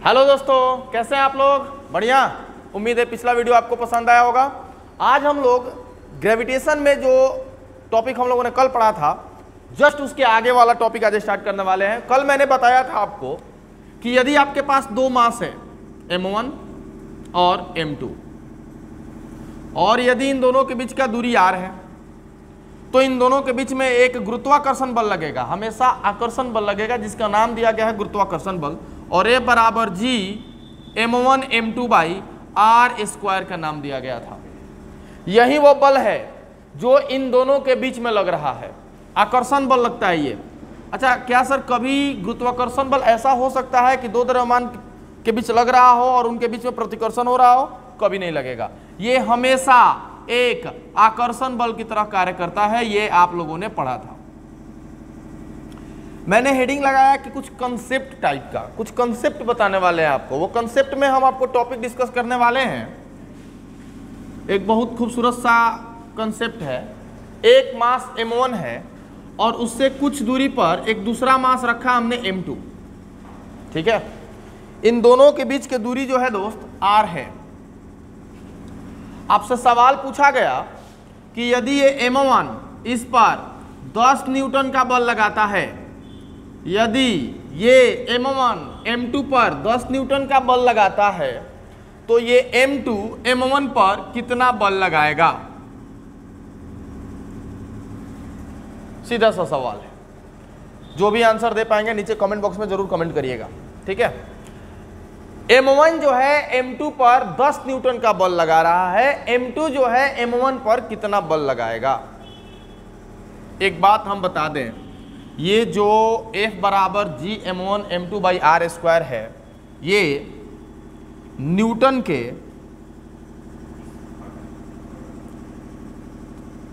Hello दोस्तों, कैसे हैं आप लोग? बढ़िया। उम्मीद है पिछला वीडियो आपको पसंद आया होगा। आज हम लोग ग्रेविटेशन में जो टॉपिक हम लोगों ने कल पढ़ा था, जस्ट उसके आगे वाला टॉपिक आज स्टार्ट करने वाले हैं। कल मैंने बताया था आपको कि यदि आपके पास दो मास है m1 और m2, और यदि इन दोनों के बीच का दूरी r है, तो इन दोनों के बीच में एक गुरुत्वाकर्षण बल लगेगा, हमेशा आकर्षण बल लगेगा, जिसका नाम दिया गया है गुरुत्वाकर्षण बल। और A बराबर G m1 m2 by r square का नाम दिया गया था। यही वो बल है जो इन दोनों के बीच में लग रहा है, आकर्षण बल लगता है ये। अच्छा, क्या सर कभी गुरुत्वाकर्षण बल ऐसा हो सकता है कि दो द्रव्यमान के बीच लग रहा हो और उनके बीच में प्रतिकर्षण हो रहा हो? कभी नहीं लगेगा। ये हमेशा एक आकर्षण बल की तरह कार्य करता है। ये आप लोगों ने पढ़ा था। मैंने हेडिंग लगाया कि कुछ कंसेप्ट टाइप का, कुछ कंसेप्ट बताने वाले हैं आपको। वो कंसेप्ट में हम आपको टॉपिक डिस्कस करने वाले हैं। एक बहुत खूबसूरत सा कंसेप्ट है। एक मास m1 है और उससे कुछ दूरी पर एक दूसरा मास रखा हमने m2, ठीक है। इन दोनों के बीच की दूरी जो है दोस्त r है। आपसे सवाल पूछा गया कि यदि ये m1 इस पर 10 न्यूटन का बल लगाता है, यदि ये m1 m2 पर 10 न्यूटन का बल लगाता है, तो ये m2 m1 पर कितना बल लगाएगा? सीधा सा सवाल है। जो भी आंसर दे पाएंगे नीचे कमेंट बॉक्स में जरूर कमेंट करिएगा, ठीक है। m1 जो है m2 पर 10 न्यूटन का बल लगा रहा है, m2 जो है m1 पर कितना बल लगाएगा? एक बात हम बता दें, ये जो F बराबर G m1 m2 by r square है, ये न्यूटन के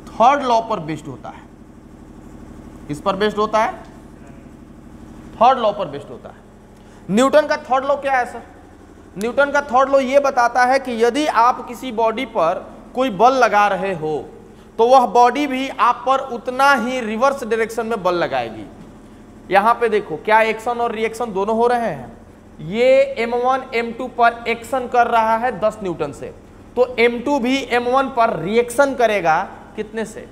थर्ड लॉ पर बेस्ड होता है। किस पर बेस्ड होता है? थर्ड लॉ पर बेस्ड होता है। न्यूटन का थर्ड लॉ क्या है सर? न्यूटन का थर्ड लॉ ये बताता है कि यदि आप किसी बॉडी पर कोई बल लगा रहे हो, तो वह बॉडी भी आप पर उतना ही रिवर्स डायरेक्शन में बल लगाएगी। यहां पे देखो, क्या एक्शन और रिएक्शन दोनों हो रहे हैं? ये m1 m2 पर एक्शन कर रहा है 10 न्यूटन से, तो m2 भी m1 पर रिएक्शन करेगा कितने से?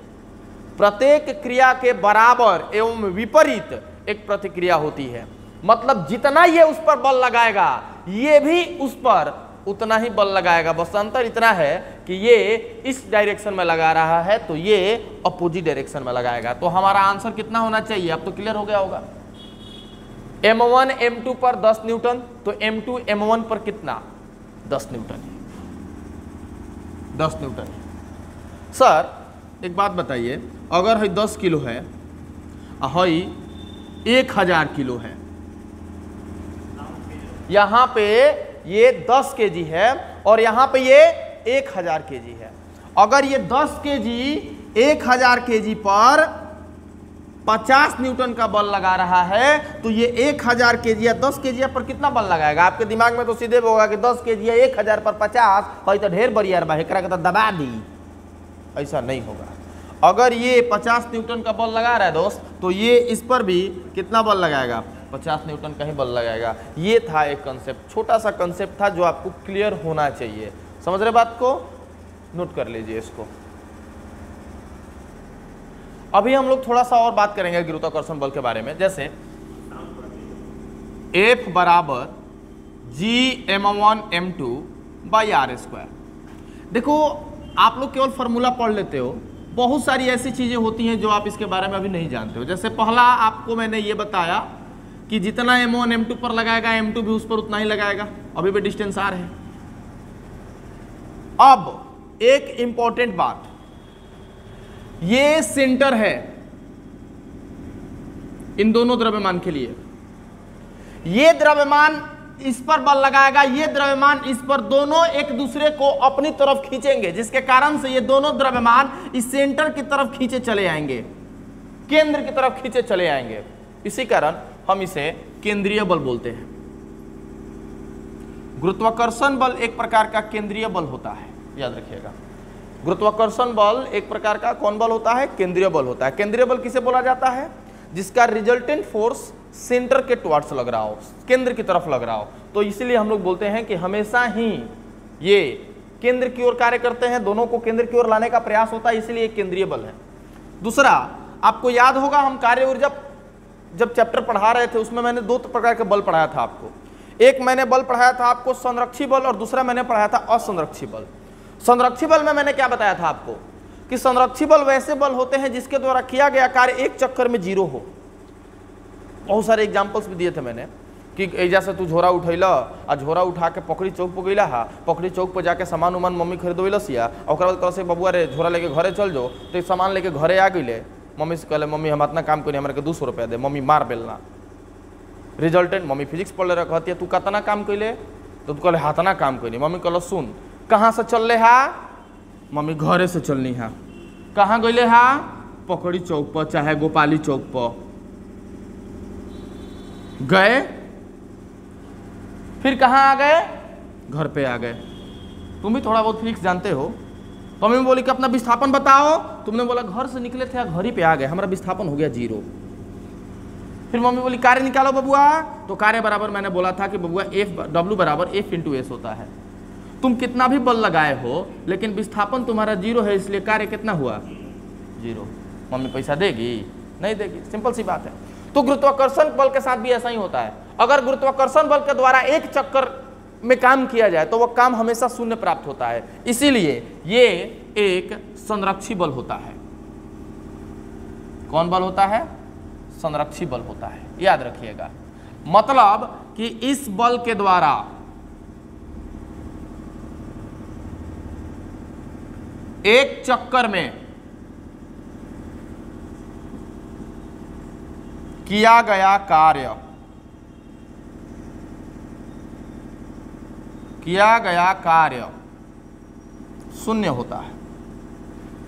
प्रत्येक क्रिया के बराबर एवं विपरीत एक प्रतिक्रिया होती है। मतलब जितना ये उस पर बल लगाएगा, ये भी उस पर उतना ही बल लगाएगा। बस अंतर इतना है कि ये इस डायरेक्शन में लगा रहा है, तो ये अपोजिट डायरेक्शन में लगाएगा। तो हमारा आंसर कितना होना चाहिए? अब तो क्लियर हो गया होगा। m1 m2 पर 10 न्यूटन, तो m2 m1 पर कितना? 10 न्यूटन। 10 न्यूटन। सर एक बात बताइए, अगर है 10 किलो है, है 1000 किलो है, यहां पे ये 10 केजी है और यहां पे ये 1000 केजी है। अगर ये 10 केजी 1000 केजी पर 50 न्यूटन का बल लगा रहा है, तो ये 1000 केजी या 10 केजी पर कितना बल लगाएगा? आपके दिमाग में तो सीधे होगा कि 10 केजी या 1000 पर 50 है तो ढेर बरियार बा, एकरा के तो दबा दी। ऐसा नहीं होगा। अगर ये 50 न्यूटन का बल लगा रहा है दोस्त, तो ये इस पर भी कितना बल लगाएगा? 50 न्यूटन का ही बल लगाएगा। ये था एक कंसेप्ट, छोटा सा कंसेप्ट था जो आपको क्लियर होना चाहिए। समझ रहे बात को? नोट कर लीजिए इसको। अभी हम लोग थोड़ा सा और बात करेंगे गुरुत्वाकर्षण बल के बारे में। जैसे F बराबर G m1 m2 by r square. देखो, आप लोग केवल फॉर्मूला पढ़ लेते हो, बहुत सारी ऐसी चीजें होती हैं जो आप इसके बारे में अभी नहीं जानते हो। जैसे पहला आपको मैंने ये बताया कि जितना m1 m2 पर लगाएगा, m2 भी उस पर उतना ही लगाएगा। अभी भी डिस्टेंस r है। अब एक इंपॉर्टेंट बात, ये सेंटर है इन दोनों द्रव्यमान के लिए। ये द्रव्यमान इस पर बल लगाएगा, ये द्रव्यमान इस पर, दोनों एक दूसरे को अपनी तरफ खींचेंगे, जिसके कारण से ये दोनों द्रव्यमान इस सेंटर की तरफ खींचे चले आएंगे, केंद्र की तरफ खींचे चले आएंगे। इसी कारण हम इसे केंद्रीय बल बोलते हैं। गुरुत्वाकर्षण बल एक प्रकार का केंद्रीय बल होता है, याद रखिएगा। गुरुत्वाकर्षण बल एक प्रकार का कौन बल होता है? केंद्रीय बल होता है। केंद्रीय बल किसे बोला जाता है? जिसका रिजल्टेंट फोर्स सेंटर के टुवर्ड्स लग रहा हो, केंद्र की तरफ लग रहा हो, तो इसलिए हम लोग बोलते हैं कि हमेशा ही ये केंद्र की ओर कार्य करते हैं, दोनों को केंद्र की ओर लाने का प्रयास होता है, इसलिए एक केंद्रीय बल है। दूसरा, आपको याद होगा हम कार्य ऊर्जा जब चैप्टर पढ़ा रहे थे उसमें मैंने दो प्रकार के बल पढ़ाया था आपको। एक मैंने बल पढ़ाया था आपको संरक्षी बल और दूसरा मैंने पढ़ाया था असंरक्षी बल। संरक्षी बल में मैंने क्या बताया था आपको कि संरक्षी बल वैसे बल होते हैं जिसके द्वारा किया गया कार्य एक चक्कर में जीरो हो। बहुत सारे एग्जाम्पल्स भी दिए थे मैंने कि ऐजा से तू झोरा उठैला आ झोरा उठा के पकड़ी चौक पर गईला हा, पकड़ी चौक पर जाके सामान उमान मम्मी खरीदवेलस या और बाद कल बबुआ रे झोरा लेके घरे चल जो, तो सामान लेके घरे आ गई, मम्मी से कहले मम्मी हम इतना काम करी हमारे 200 रुपया दे, मम्मी मार बेलना। रिजल्टेंट मम्मी फिजिक्स पढ़ ले कहती है तू कितना काम कैले, तो तू कहले हाथना काम कैली, मम्मी कहल सुन कहाँ से चल ले हा, मम्मी घरे से चलनी हा, कहाँ गईले हा, पकड़ी चौक पर चाहे गोपाली चौक पर गए, फिर कहाँ आ गए, घर पे आ गए। तुम भी थोड़ा बहुत फिजिक्स जानते हो। तो मम्मी बोली कि अपना विस्थापन बताओ, तुमने बोला घर से निकले थे घर ही पे आ गए, हमारा विस्थापन हो गया 0। फिर मम्मी बोली कार्य निकालो बबुआ, तो कार्य बराबर मैंने बोला था कि बबुआ W बराबर F इंटू एस होता है। तुम कितना भी बल लगाए हो लेकिन विस्थापन तुम्हारा 0 है, इसलिए कार्य कितना हुआ 0। मम्मी पैसा देगी? नहीं देगी, सिंपल सी बात है। तो गुरुत्वाकर्षण बल के साथ भी ऐसा ही होता है। अगर गुरुत्वाकर्षण बल के द्वारा एक चक्कर में काम किया जाए तो वह काम हमेशा शून्य प्राप्त होता है, इसीलिए ये एक संरक्षी बल होता है। कौन बल होता है? संरक्षी बल होता है, याद रखिएगा। मतलब कि इस बल के द्वारा एक चक्कर में किया गया कार्य, शून्य होता है।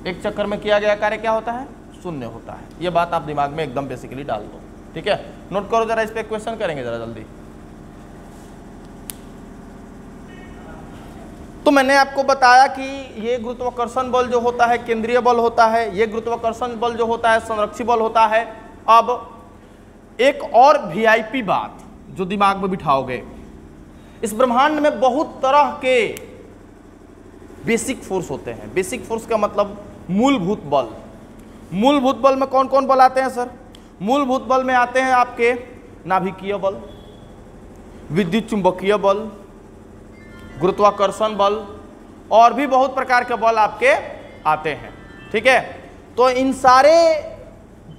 एक चक्कर में किया गया कार्य क्या होता है? शून्य होता है। यह बात आप दिमाग में एकदम बेसिकली डाल दो, ठीक है। नोट करो जरा, इस पे क्वेश्चन करेंगे जरा जल्दी। तो मैंने आपको बताया कि ये गुरुत्वाकर्षण बल जो होता है केंद्रीय बल होता है, ये गुरुत्वाकर्षण बल जो होता है संरक्षी बल होता है। अब एक और वीआईपी बात जो दिमाग में बिठाओगे, इस ब्रह्मांड में बहुत तरह के बेसिक फोर्स होते हैं। बेसिक फोर्स का मतलब मूलभूत बल। मूलभूत बल में कौन कौन बल आते हैं सर? मूलभूत बल में आते हैं आपके नाभिकीय बल, विद्युत चुंबकीय बल, गुरुत्वाकर्षण बल और भी बहुत प्रकार के बल आपके आते हैं, ठीक है। तो इन सारे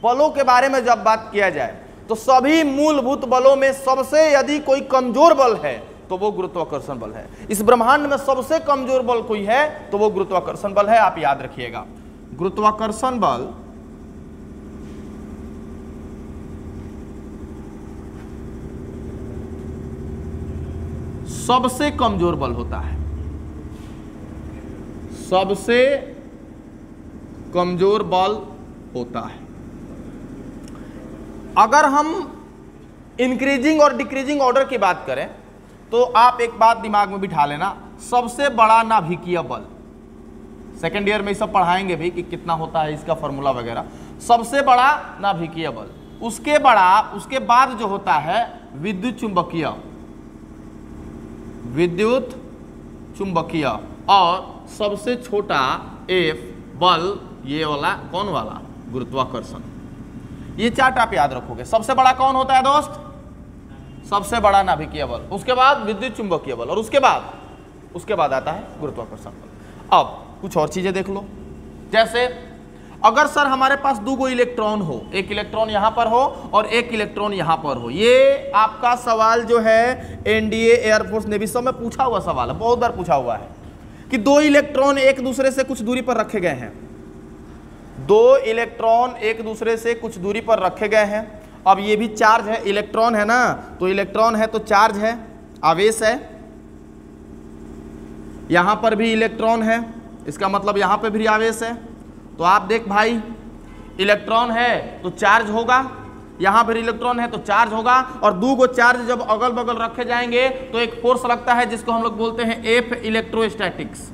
बलों के बारे में जब बात किया जाए तो सभी मूलभूत बलों में सबसे यदि कोई कमजोर बल है तो वो गुरुत्वाकर्षण बल है। इस ब्रह्मांड में सबसे कमजोर बल कोई है तो वो गुरुत्वाकर्षण बल है, आप याद रखिएगा। गुरुत्वाकर्षण बल सबसे कमजोर बल होता है, सबसे कमजोर बल होता है। अगर हम इंक्रीजिंग और डिक्रीजिंग ऑर्डर की बात करें तो आप एक बात दिमाग में बिठा लेना, सबसे बड़ा नाभिकीय बल, सेकेंड ईयर में सब पढ़ाएंगे भी कि कितना होता है इसका फॉर्मूला वगैरह। सबसे बड़ा नाभिकीय बल, उसके बाद जो होता है विद्युत चुंबकीय और सबसे छोटा F बल, ये वाला कौन वाला? गुरुत्वाकर्षण। ये चार्ट आप याद रखोगे। सबसे बड़ा कौन होता है दोस्त? सबसे बड़ा नाभिकीय बल, उसके बाद विद्युत चुंबकीय बल और उसके बाद आता है गुरुत्वाकर्षण बल। अब कुछ और चीजें देख लो, जैसे अगर सर हमारे पास 2 इलेक्ट्रॉन हो, एक इलेक्ट्रॉन यहां पर हो और एक इलेक्ट्रॉन यहां पर हो। ये आपका सवाल जो है एनडीए, एयरफोर्स, नेवी सब में पूछा हुआ सवाल है, बहुत बार पूछा हुआ है कि 2 इलेक्ट्रॉन एक दूसरे से कुछ दूरी पर रखे गए हैं। 2 इलेक्ट्रॉन एक दूसरे से कुछ दूरी पर रखे गए हैं। अब ये भी चार्ज है, इलेक्ट्रॉन है ना, तो इलेक्ट्रॉन है तो चार्ज है, आवेश है। यहां पर भी इलेक्ट्रॉन है, इसका मतलब यहां पर भी आवेश है। तो आप देख भाई, इलेक्ट्रॉन है तो चार्ज होगा, यहां पर इलेक्ट्रॉन है तो चार्ज होगा, और 2 चार्ज जब अगल बगल रखे जाएंगे तो एक फोर्स लगता है जिसको हम लोग बोलते हैं एफ इलेक्ट्रोस्टैटिक्स।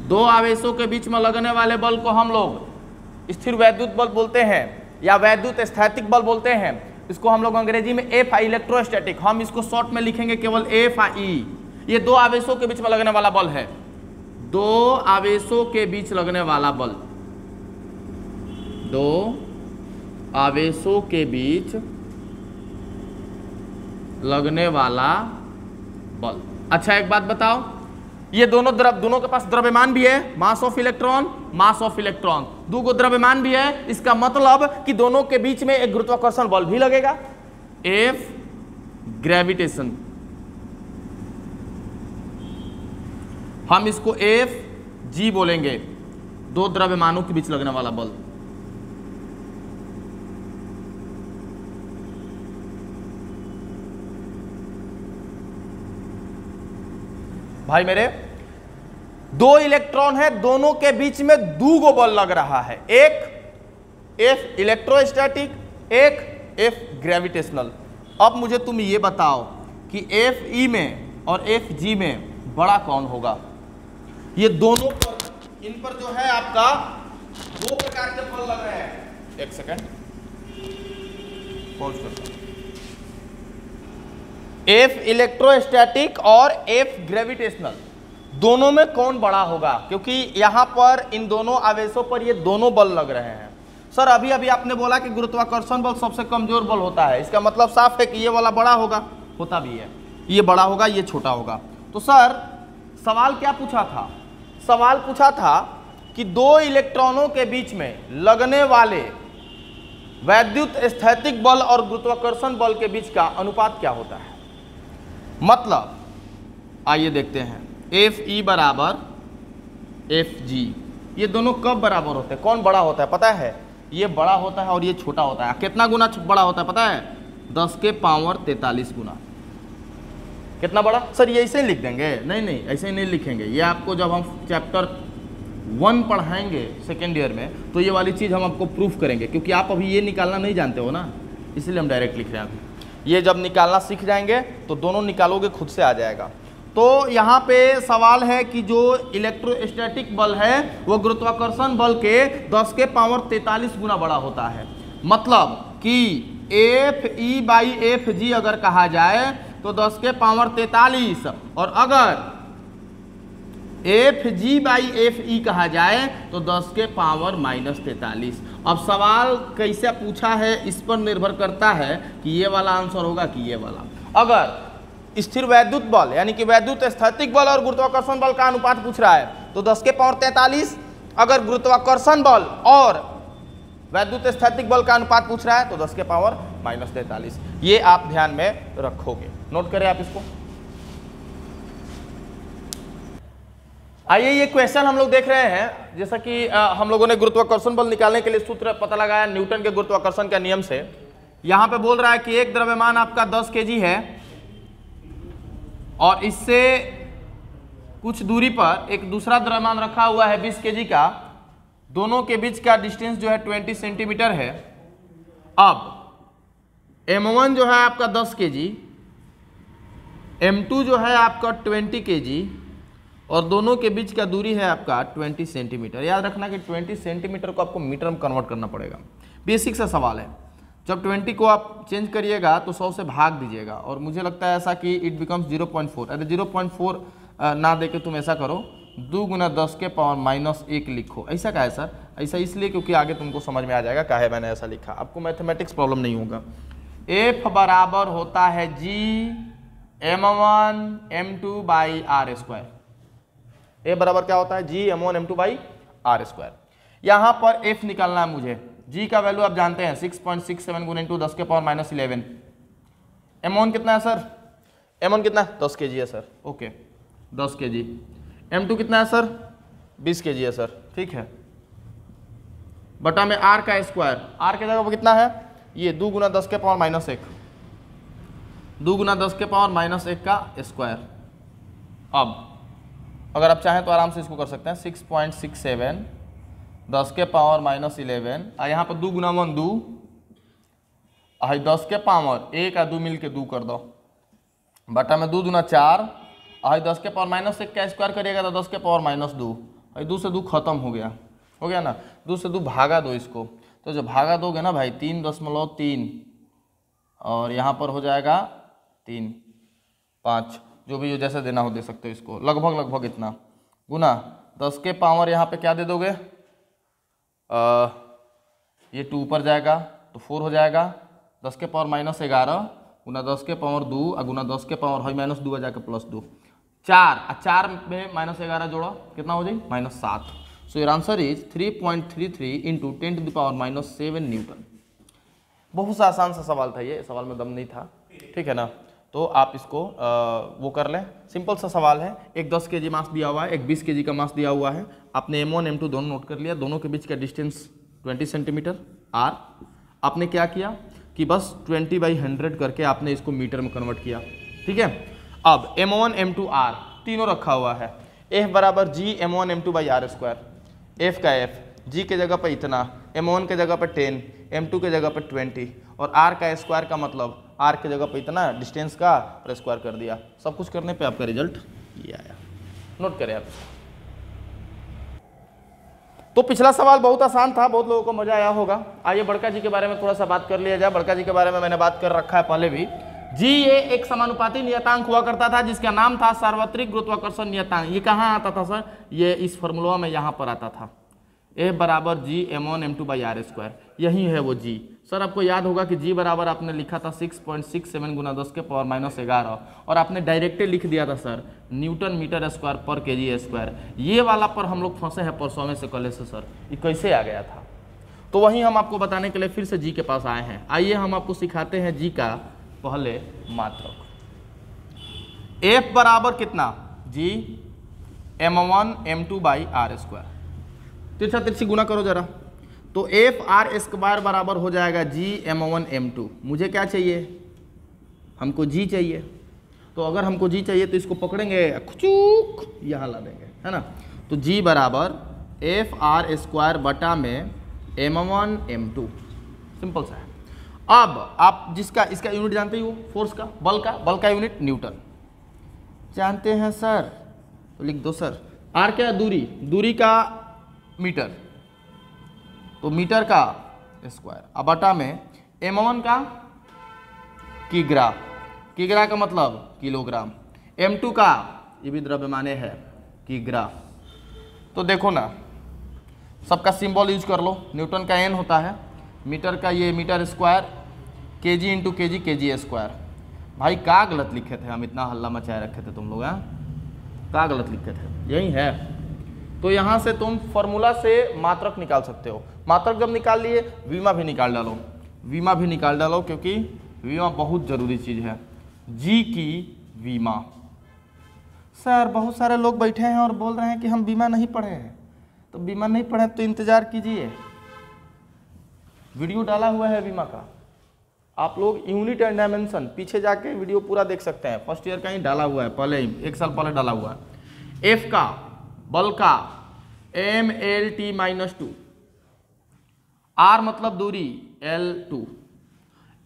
2 आवेशों के बीच में लगने वाले बल को हम लोग स्थिर वैद्युत बल बोलते हैं। या वैद्युत स्थैतिक बल बोलते हैं, इसको हम लोग अंग्रेजी में एफ आई इलेक्ट्रोस्टैटिक, हम इसको शॉर्ट में लिखेंगे केवल एफ आई। ये दो आवेशों के बीच में लगने वाला बल है, दो आवेशों के बीच लगने वाला बल, दो आवेशों के बीच लगने वाला बल। अच्छा एक बात बताओ, ये दोनों के पास द्रव्यमान भी है, mass of electron, mass of electron, दो को द्रव्यमान भी है, इसका मतलब कि दोनों के बीच में एक गुरुत्वाकर्षण बल भी लगेगा, एफ ग्रेविटेशन। हम इसको एफ जी बोलेंगे, दो द्रव्यमानों के बीच लगने वाला बल। भाई मेरे, दो इलेक्ट्रॉन है, दोनों के बीच में दो गो बल लग रहा है, एक एफ इलेक्ट्रोस्टैटिक, एक एफ ग्रेविटेशनल। अब मुझे तुम ये बताओ कि एफ ई में और एफ जी में बड़ा कौन होगा? ये दोनों पर, इन पर जो है आपका दो प्रकार के बल लग रहे हैं। एक सेकेंड पॉज करता हूं। एफ इलेक्ट्रोस्टैटिक और एफ ग्रेविटेशनल, दोनों में कौन बड़ा होगा? क्योंकि यहां पर इन दोनों आवेशों पर ये दोनों बल लग रहे हैं। सर अभी अभी आपने बोला कि गुरुत्वाकर्षण बल सबसे कमजोर बल होता है, इसका मतलब साफ है कि ये वाला बड़ा होगा, होता भी है, ये बड़ा होगा ये छोटा होगा। तो सर सवाल क्या पूछा था? सवाल पूछा था कि दो इलेक्ट्रॉनों के बीच में लगने वाले वैद्युत स्थैतिक बल और गुरुत्वाकर्षण बल के बीच का अनुपात क्या होता है। मतलब आइए देखते हैं, एफ ई बराबर एफ जी, ये दोनों कब बराबर होते हैं? कौन बड़ा होता है पता है? ये बड़ा होता है और ये छोटा होता है। कितना गुना बड़ा होता है पता है? 10 के पावर 43 गुना। कितना बड़ा? सर ये ऐसे ही लिख देंगे? नहीं नहीं, ऐसे ही नहीं लिखेंगे, ये आपको जब हम चैप्टर 1 पढ़ाएंगे सेकेंड ईयर में तो ये वाली चीज़ हम आपको प्रूफ करेंगे, क्योंकि आप अभी ये निकालना नहीं जानते हो ना, इसलिए हम डायरेक्ट लिख रहे हैं। अभी ये जब निकालना सीख जाएंगे तो दोनों निकालोगे खुद से आ जाएगा। तो यहाँ पे सवाल है कि जो इलेक्ट्रोस्टैटिक बल है वो गुरुत्वाकर्षण बल के 10 के पावर 43 गुना बड़ा होता है। मतलब कि F E by F G अगर कहा जाए तो 10 के पावर 43, और अगर F G by F E कहा जाए तो 10 के पावर -43। अब सवाल कैसे पूछा है इस पर निर्भर करता है कि ये वाला आंसर होगा कि ये वाला। अगर स्थिर वैद्युत बल यानी कि वैद्युत स्थैतिक बल और गुरुत्वाकर्षण बल का अनुपात पूछ रहा है तो 10 के पावर 43, अगर गुरुत्वाकर्षण बल और वैद्युत स्थैतिक बल का अनुपात पूछ रहा है तो 10 के पावर -43। ये आप ध्यान में रखोगे, नोट करें आप इसको। आइए ये क्वेश्चन हम लोग देख रहे हैं, जैसा कि हम लोगों ने गुरुत्वाकर्षण बल निकालने के लिए सूत्र पता लगाया न्यूटन के गुरुत्वाकर्षण के नियम से। यहाँ पे बोल रहा है कि एक द्रव्यमान आपका 10 kg है और इससे कुछ दूरी पर एक दूसरा द्रव्यमान रखा हुआ है 20 kg का, दोनों के बीच का डिस्टेंस जो है 20 सेंटीमीटर है। अब M1 जो है आपका 10 kg, M2 जो है आपका 20 kg और दोनों के बीच का दूरी है आपका 20 सेंटीमीटर। याद रखना कि 20 सेंटीमीटर को आपको मीटर में कन्वर्ट करना पड़ेगा, बेसिक सा सवाल है। जब 20 को आप चेंज करिएगा तो 100 से भाग दीजिएगा और मुझे लगता है ऐसा कि इट बिकम्स 0.4। अरे 0.4 ना देके तुम ऐसा करो, 2 गुना 10 के पावर -1 लिखो। ऐसा क्या है सर? ऐसा इसलिए क्योंकि आगे तुमको समझ में आ जाएगा काहे मैंने ऐसा लिखा, आपको मैथमेटिक्स प्रॉब्लम नहीं होगा। एफ बराबर होता है जी M1 M2 बाई R²। ए बराबर क्या होता है? जी M1 M2 बाई R²। यहाँ पर एफ निकालना है मुझे, जी का वैल्यू आप जानते हैं 6.67 गुना इंटू 10 के पावर -11। M1 कितना है सर? M1 कितना है? 10 kg है सर, ओके 10 kg। M2 कितना है सर? 20 kg है सर, ठीक है। बटा में R का स्क्वायर, R के जगह पर कितना है? ये 2 गुना 10 के पावर -1, 2 गुना 10 के पावर -1 का स्क्वायर। अब अगर आप चाहें तो आराम से इसको कर सकते हैं, 6.67 10 के पावर -11, यहाँ पर 2 गुना 1 2, 10 के पावर 1 और 2 मिल के 2 कर दो, बटा में 2 दूना 4, 10 के पावर -1 का स्क्वायर करिएगा तो 10 के पावर -2, 2 से 2 खत्म हो गया ना, 2 से 2 भागा दो इसको, तो जब भागा दोगे ना भाई 3.3 और यहाँ पर हो जाएगा 3, 5, जो भी जैसे देना हो दे सकते हो इसको, लगभग इतना, गुना 10 के पावर यहाँ पे क्या दे दोगे, ये 2 ऊपर जाएगा तो 4 हो जाएगा, 10 के पावर -11 गुना 10 के पावर 2 गुना 10 के पावर है -2 आ जाके +2, 4 में -11 जोड़ा कितना हो जाए -7। So your answer is 3.33 into 10⁻⁻7 Newton. बहुत सा आसान सा सवाल था ये, सवाल में दम नहीं था, ठीक है ना। तो आप इसको वो कर लें, सिंपल सा सवाल है। एक 10 kg मास दिया हुआ है, एक 20 kg का मास दिया हुआ है। आपने m1 m2 दोनों नोट कर लिया, दोनों के बीच का डिस्टेंस 20 सेंटीमीटर r। आपने क्या किया कि बस 20/100 करके आपने इसको मीटर में कन्वर्ट किया, ठीक है। अब m1 m2 r तीनों रखा हुआ है, F बराबर g m1 m2/r², F का F, g के जगह पर इतना, m1 के जगह पर 10, m2 के जगह पर 20 और r का स्क्वायर का मतलब r के जगह पर इतना डिस्टेंस का और स्क्वायर कर दिया। सब कुछ करने पे आपका रिजल्ट ये आया, नोट करें आप। तो पिछला सवाल बहुत आसान था, बहुत लोगों को मजा आया होगा। आइए बड़का जी के बारे में थोड़ा सा बात कर लिया जाए। बड़का जी के बारे में मैंने बात कर रखा है पहले भी। जी ये एक समानुपाती नियतांक हुआ करता था जिसका नाम था सार्वत्रिक गुरुत्वाकर्षण नियतांक। ये कहाँ आता था सर, ये इस फॉर्मूला में यहाँ पर आता था, F बराबर g m1 m2/r², यही है वो g। सर आपको याद होगा कि g बराबर आपने लिखा था 6.67 गुना 10 के पावर -11 और आपने डायरेक्टली लिख दिया था सर न्यूटन मीटर स्क्वायर पर kg²। ये वाला पर हम लोग फंसे हैं परसों में से कल से सर, ये कैसे आ गया था। तो वहीं हम आपको बताने के लिए फिर से g के पास आए हैं। आइए हम आपको सिखाते हैं g का पहले मात्रक। F बराबर कितना, g m1 m2/r², तिरछा तिरछी गुना करो जरा, तो F_r² बराबर हो जाएगा g m1 m2। मुझे क्या चाहिए, हमको g चाहिए। तो अगर हमको g चाहिए तो इसको पकड़ेंगे, खुचूक यहाँ ला देंगे, है ना। तो g बराबर F_r² बटा में m1 m2, सिंपल सा है। अब आप जिसका इसका यूनिट जानते ही हो, फोर्स का, बल का यूनिट न्यूटन जानते हैं सर, तो लिख दो सर। r क्या, दूरी का मीटर, तो मीटर का स्क्वायर, अब बटा में m1 का किग्रा का मतलब किलोग्राम, m2 का ये भी द्रव्यमाने है किग्रा। तो देखो ना, सबका सिंबल यूज कर लो। न्यूटन का n होता है, मीटर का ये metre square, kg into kg square. भाई क्या गलत लिखे थे हम, इतना हल्ला मचाए रखे थे तुम लोग, हैं क्या गलत लिखे थे, यही है। तो यहाँ से तुम फॉर्मूला से मात्रक निकाल सकते हो। मात्रक जब निकाल लिए वीमा भी निकाल डालो, क्योंकि वीमा बहुत ज़रूरी चीज़ है। जी की वीमा, सर बहुत सारे लोग बैठे हैं और बोल रहे हैं कि हम बीमा नहीं पढ़े हैं। तो बीमा नहीं पढ़े तो इंतज़ार कीजिए, वीडियो डाला हुआ है बीमा का। आप लोग यूनिट एंड डायमेंशन पीछे जाके वीडियो पूरा देख सकते हैं, फर्स्ट ईयर का ही डाला हुआ है, पहले ही 1 साल पहले डाला हुआ है। F का बल का mLt-2, r मतलब दूरी L2,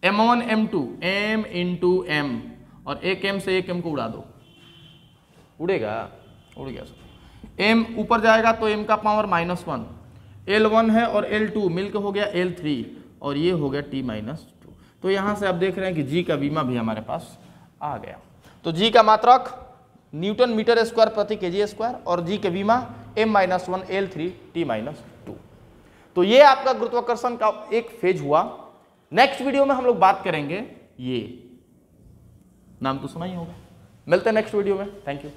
m1 m2 m into m, और एक m से एक m को उड़ा दो, उड़ गया सर। m ऊपर जाएगा तो m का पावर -1, L1 है और L2 मिलकर हो गया L3 और ये हो गया t-2। तो यहाँ से आप देख रहे हैं कि g का बीमा भी हमारे पास आ गया। तो g का मात्रक न्यूटन मीटर स्क्वायर प्रति kg² और g के बीमा m-1 L3 t-2। तो ये आपका गुरुत्वाकर्षण का एक फेज हुआ। नेक्स्ट वीडियो में हम लोग बात करेंगे, ये नाम तो सुना ही होगा। मिलते हैं नेक्स्ट वीडियो में, थैंक यू।